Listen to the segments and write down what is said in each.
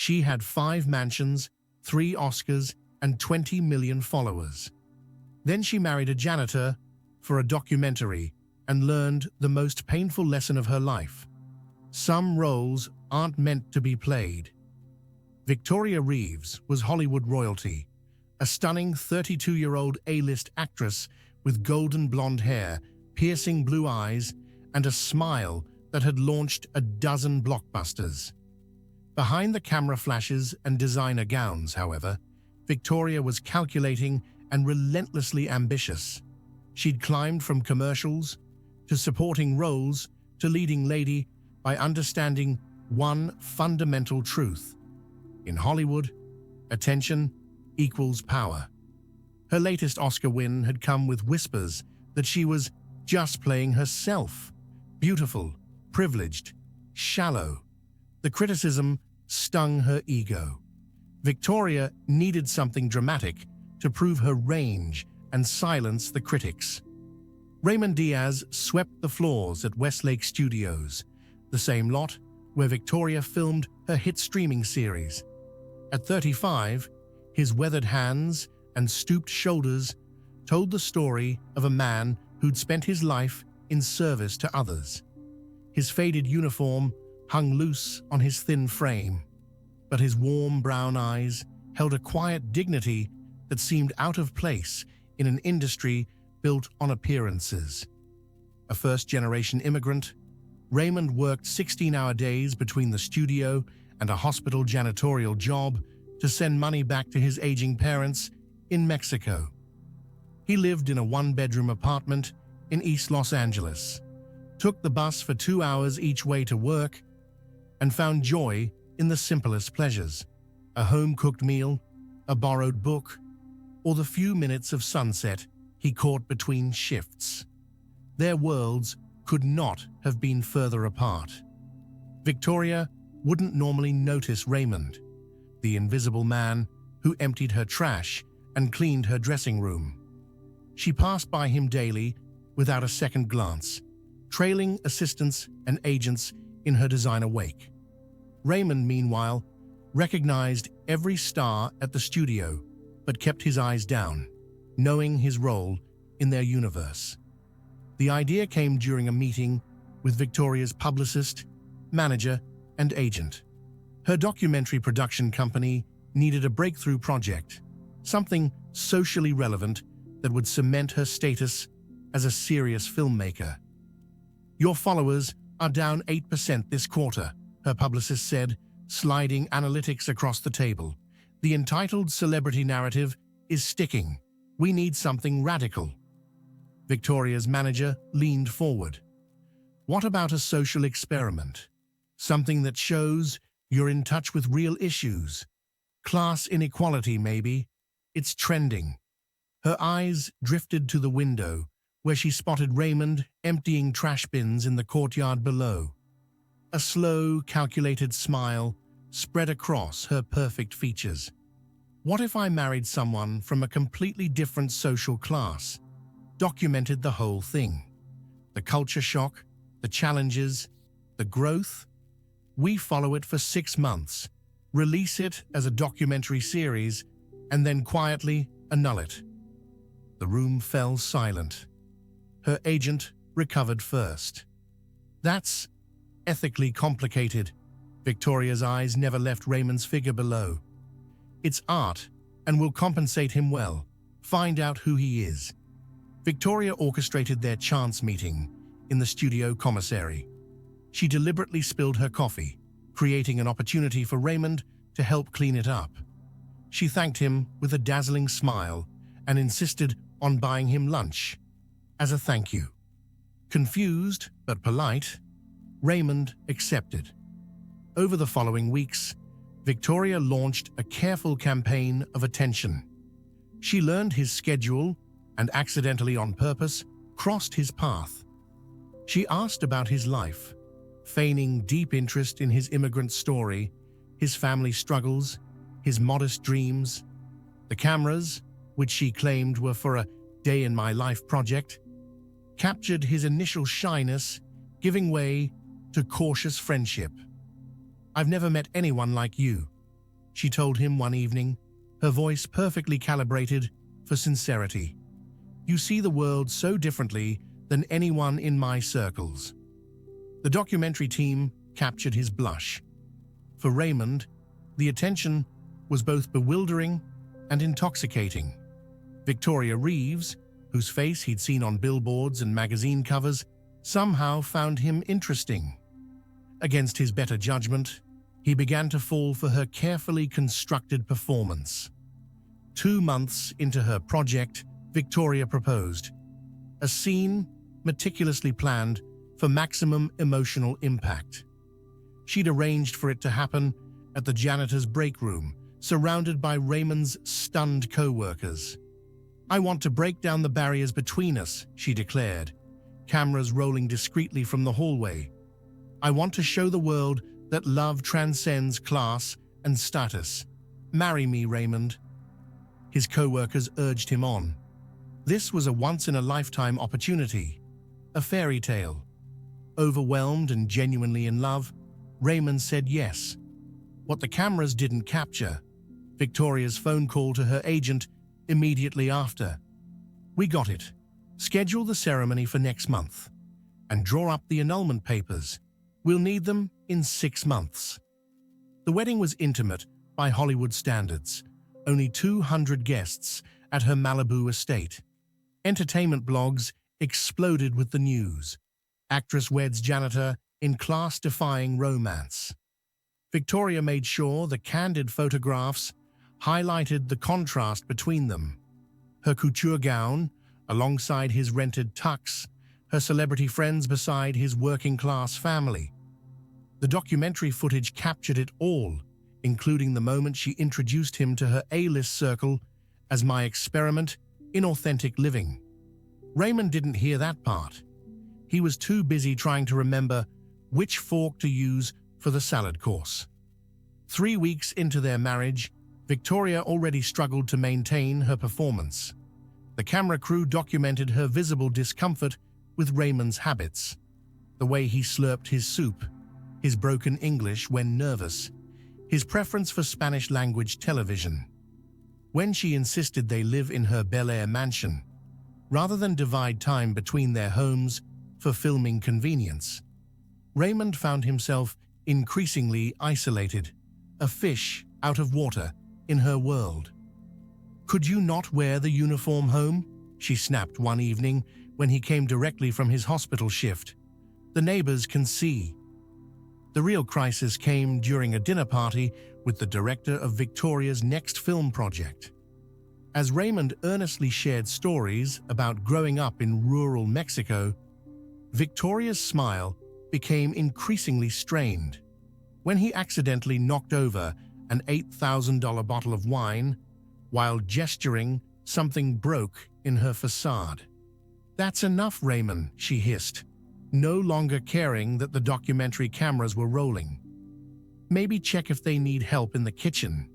She had 5 mansions, 3 Oscars, and 20 million followers. Then she married a janitor for a documentary and learned the most painful lesson of her life. Some roles aren't meant to be played. Victoria Reeves was Hollywood royalty, a stunning 32-year-old A-list actress with golden blonde hair, piercing blue eyes, and a smile that had launched a dozen blockbusters. Behind the camera flashes and designer gowns, however, Victoria was calculating and relentlessly ambitious. She'd climbed from commercials to supporting roles to leading lady by understanding one fundamental truth. In Hollywood, attention equals power. Her latest Oscar win had come with whispers that she was just playing herself. Beautiful, privileged, shallow. The criticism stung her ego. Victoria needed something dramatic to prove her range and silence the critics. Raymond Diaz swept the floors at Westlake Studios, the same lot where Victoria filmed her hit streaming series. At 35, his weathered hands and stooped shoulders told the story of a man who'd spent his life in service to others. His faded uniform hung loose on his thin frame, but his warm brown eyes held a quiet dignity that seemed out of place in an industry built on appearances. A first-generation immigrant, Raymond worked 16-hour days between the studio and a hospital janitorial job to send money back to his aging parents in Mexico. He lived in a 1-bedroom apartment in East Los Angeles, took the bus for 2 hours each way to work, and found joy in the simplest pleasures: a home-cooked meal, a borrowed book, or the few minutes of sunset he caught between shifts. Their worlds could not have been further apart. Victoria wouldn't normally notice Raymond, the invisible man who emptied her trash and cleaned her dressing room. She passed by him daily without a second glance, trailing assistants and agents in her designer wake. Raymond, meanwhile, recognized every star at the studio, but kept his eyes down, knowing his role in their universe. The idea came during a meeting with Victoria's publicist, manager, and agent. Her documentary production company needed a breakthrough project, something socially relevant that would cement her status as a serious filmmaker. "Your followers are down 8% this quarter," her publicist said, sliding analytics across the table. "The entitled celebrity narrative is sticking. We need something radical." Victoria's manager leaned forward. "What about a social experiment? Something that shows you're in touch with real issues. Class inequality, maybe. It's trending." Her eyes drifted to the window, where she spotted Raymond emptying trash bins in the courtyard below. A slow, calculated smile spread across her perfect features. "What if I married someone from a completely different social class? Documented the whole thing. The culture shock, the challenges, the growth. We follow it for 6 months, release it as a documentary series, and then quietly annul it." The room fell silent. Her agent recovered first. "That's ethically complicated." Victoria's eyes never left Raymond's figure below. "It's art, and will compensate him well. Find out who he is." Victoria orchestrated their chance meeting in the studio commissary. She deliberately spilled her coffee, creating an opportunity for Raymond to help clean it up. She thanked him with a dazzling smile and insisted on buying him lunch as a thank you. Confused but polite, Raymond accepted. Over the following weeks, Victoria launched a careful campaign of attention. She learned his schedule and, accidentally on purpose, crossed his path. She asked about his life, feigning deep interest in his immigrant story, his family struggles, his modest dreams. The cameras, which she claimed were for a day-in-my-life project, captured his initial shyness, giving way to cautious friendship. "I've never met anyone like you," she told him one evening, her voice perfectly calibrated for sincerity. "You see the world so differently than anyone in my circles." The documentary team captured his blush. For Raymond, the attention was both bewildering and intoxicating. Victoria Reeves, whose face he'd seen on billboards and magazine covers, somehow found him interesting. Against his better judgment, he began to fall for her carefully constructed performance. 2 months into her project, Victoria proposed. A scene meticulously planned for maximum emotional impact. She'd arranged for it to happen at the janitor's break room, surrounded by Raymond's stunned co-workers. "I want to break down the barriers between us," she declared, cameras rolling discreetly from the hallway. "I want to show the world that love transcends class and status. Marry me, Raymond." His co-workers urged him on. This was a once-in-a-lifetime opportunity, a fairy tale. Overwhelmed and genuinely in love, Raymond said yes. What the cameras didn't capture, Victoria's phone call to her agent immediately after. "We got it. Schedule the ceremony for next month. And draw up the annulment papers. We'll need them in 6 months." The wedding was intimate by Hollywood standards. Only 200 guests at her Malibu estate. Entertainment blogs exploded with the news. Actress weds janitor in class-defying romance. Victoria made sure the candid photographs highlighted the contrast between them. Her couture gown, alongside his rented tux, her celebrity friends beside his working-class family. The documentary footage captured it all, including the moment she introduced him to her A-list circle as my experiment in authentic living. Raymond didn't hear that part. He was too busy trying to remember which fork to use for the salad course. 3 weeks into their marriage, Victoria already struggled to maintain her performance. The camera crew documented her visible discomfort with Raymond's habits. The way he slurped his soup, his broken English when nervous, his preference for Spanish-language television. When she insisted they live in her Bel Air mansion, rather than divide time between their homes for filming convenience, Raymond found himself increasingly isolated, a fish out of water in her world. "Could you not wear the uniform home?" she snapped one evening when he came directly from his hospital shift. "The neighbors can see." The real crisis came during a dinner party with the director of Victoria's next film project. As Raymond earnestly shared stories about growing up in rural Mexico, Victoria's smile became increasingly strained. When he accidentally knocked over an $8,000 bottle of wine, while gesturing, something broke in her facade. "That's enough, Raymond," she hissed, no longer caring that the documentary cameras were rolling. "Maybe check if they need help in the kitchen."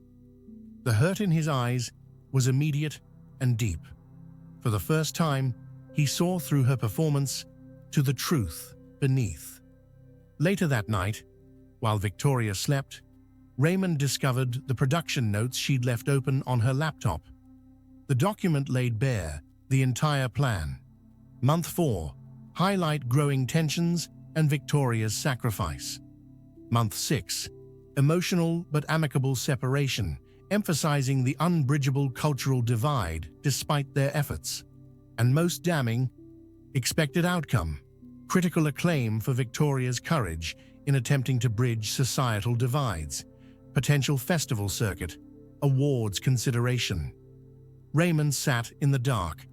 The hurt in his eyes was immediate and deep. For the first time, he saw through her performance to the truth beneath. Later that night, while Victoria slept, Raymond discovered the production notes she'd left open on her laptop. The document laid bare the entire plan. Month 4, highlight growing tensions and Victoria's sacrifice. Month 6, emotional but amicable separation, emphasizing the unbridgeable cultural divide despite their efforts. And most damning, expected outcome, critical acclaim for Victoria's courage in attempting to bridge societal divides, potential festival circuit, awards consideration. Raymond sat in the dark,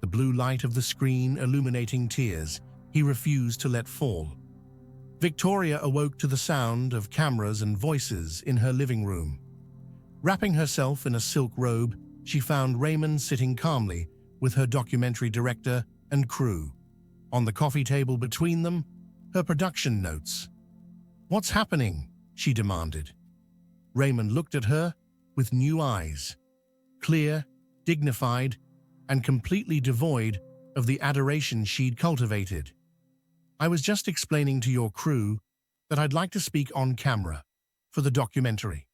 the blue light of the screen illuminating tears he refused to let fall. Victoria awoke to the sound of cameras and voices in her living room. Wrapping herself in a silk robe, she found Raymond sitting calmly with her documentary director and crew. On the coffee table between them, her production notes. "What's happening?" she demanded. Raymond looked at her with new eyes, clear, dignified, and completely devoid of the adoration she'd cultivated. "I was just explaining to your crew that I'd like to speak on camera for the documentary."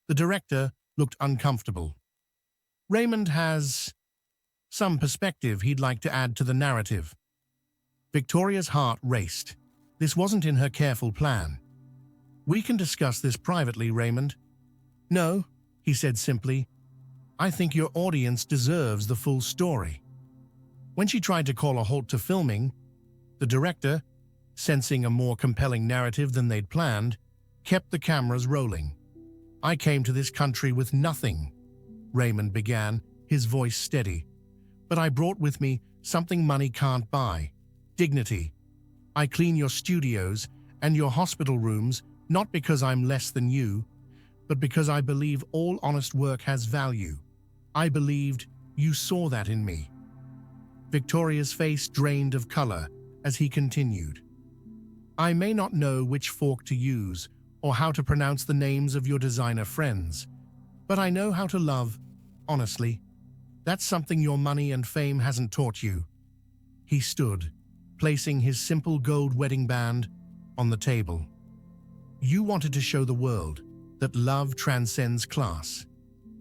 The director looked uncomfortable. Raymond has some perspective he'd like to add to the narrative. Victoria's heart raced. This wasn't in her careful plan. We can discuss this privately, Raymond. No, he said simply. I think your audience deserves the full story. When she tried to call a halt to filming, the director, sensing a more compelling narrative than they'd planned, kept the cameras rolling. I came to this country with nothing, Raymond began, his voice steady. But I brought with me something money can't buy: dignity. I clean your studios and your hospital rooms not because I'm less than you, but because I believe all honest work has value. I believed you saw that in me. Victoria's face drained of color as he continued. I may not know which fork to use or how to pronounce the names of your designer friends, but I know how to love, honestly. That's something your money and fame hasn't taught you. He stood, placing his simple gold wedding band on the table. You wanted to show the world that love transcends class.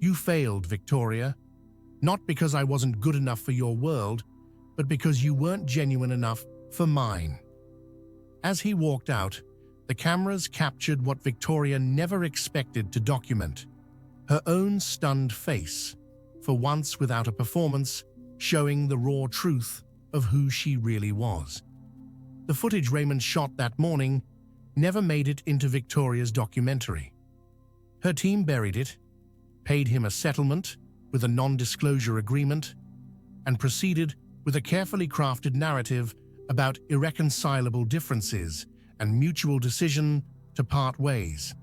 You failed, Victoria, not because I wasn't good enough for your world, but because you weren't genuine enough for mine. As he walked out, the cameras captured what Victoria never expected to document: her own stunned face, for once without a performance, showing the raw truth of who she really was. The footage Raymond shot that morning never made it into Victoria's documentary. Her team buried it, paid him a settlement with a non-disclosure agreement, and proceeded with a carefully crafted narrative about irreconcilable differences and mutual decision to part ways.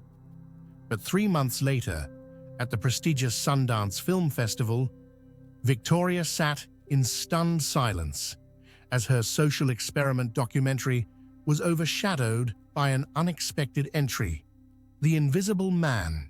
But 3 months later, at the prestigious Sundance Film Festival, Victoria sat in stunned silence as her social experiment documentary was overshadowed by an unexpected entry: The Invisible Man.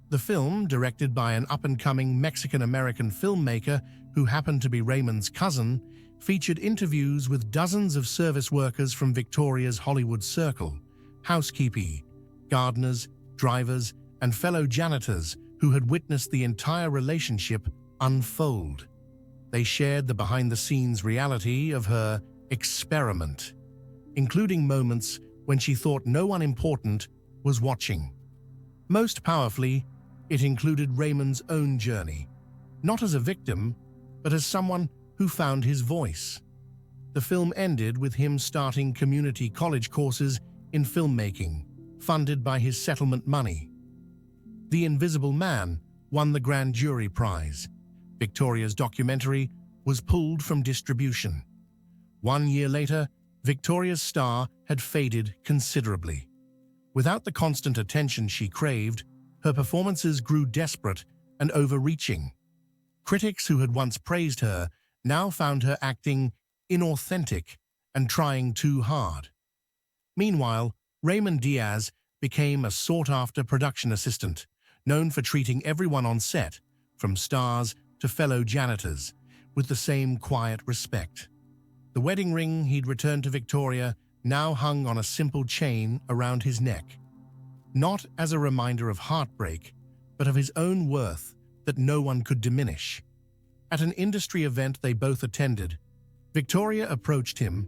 The film, directed by an up-and-coming Mexican-American filmmaker who happened to be Raymond's cousin, featured interviews with dozens of service workers from Victoria's Hollywood circle, housekeepers, gardeners, drivers, and fellow janitors who had witnessed the entire relationship unfold. They shared the behind-the-scenes reality of her experiment, including moments when she thought no one important was watching. Most powerfully, it included Raymond's own journey, not as a victim, but as someone who found his voice. The film ended with him starting community college courses in filmmaking, funded by his settlement money. The Invisible Man won the Grand Jury Prize. Victoria's documentary was pulled from distribution. 1 year later, Victoria's star had faded considerably. Without the constant attention she craved, her performances grew desperate and overreaching. Critics who had once praised her now found her acting inauthentic and trying too hard. Meanwhile, Raymond Diaz became a sought-after production assistant, known for treating everyone on set, from stars to fellow janitors, with the same quiet respect. The wedding ring he'd returned to Victoria now hung on a simple chain around his neck, not as a reminder of heartbreak, but of his own worth that no one could diminish. At an industry event they both attended, Victoria approached him,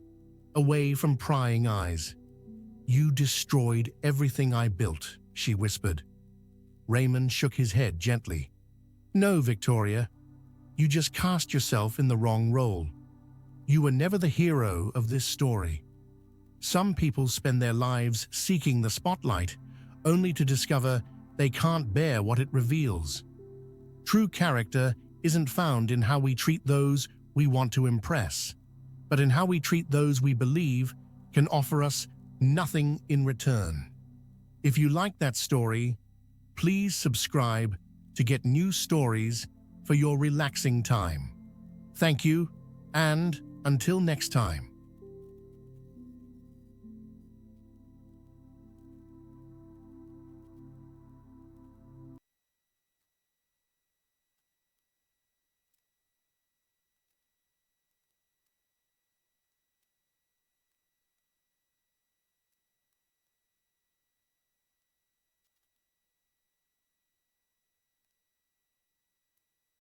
away from prying eyes. "You destroyed everything I built," she whispered. Raymond shook his head gently. "No, Victoria, you just cast yourself in the wrong role. You were never the hero of this story. Some people spend their lives seeking the spotlight, only to discover they can't bear what it reveals. True character isn't found in how we treat those we want to impress, but in how we treat those we believe can offer us nothing in return." If you like that story, please subscribe to get new stories for your relaxing time. Thank you, and until next time.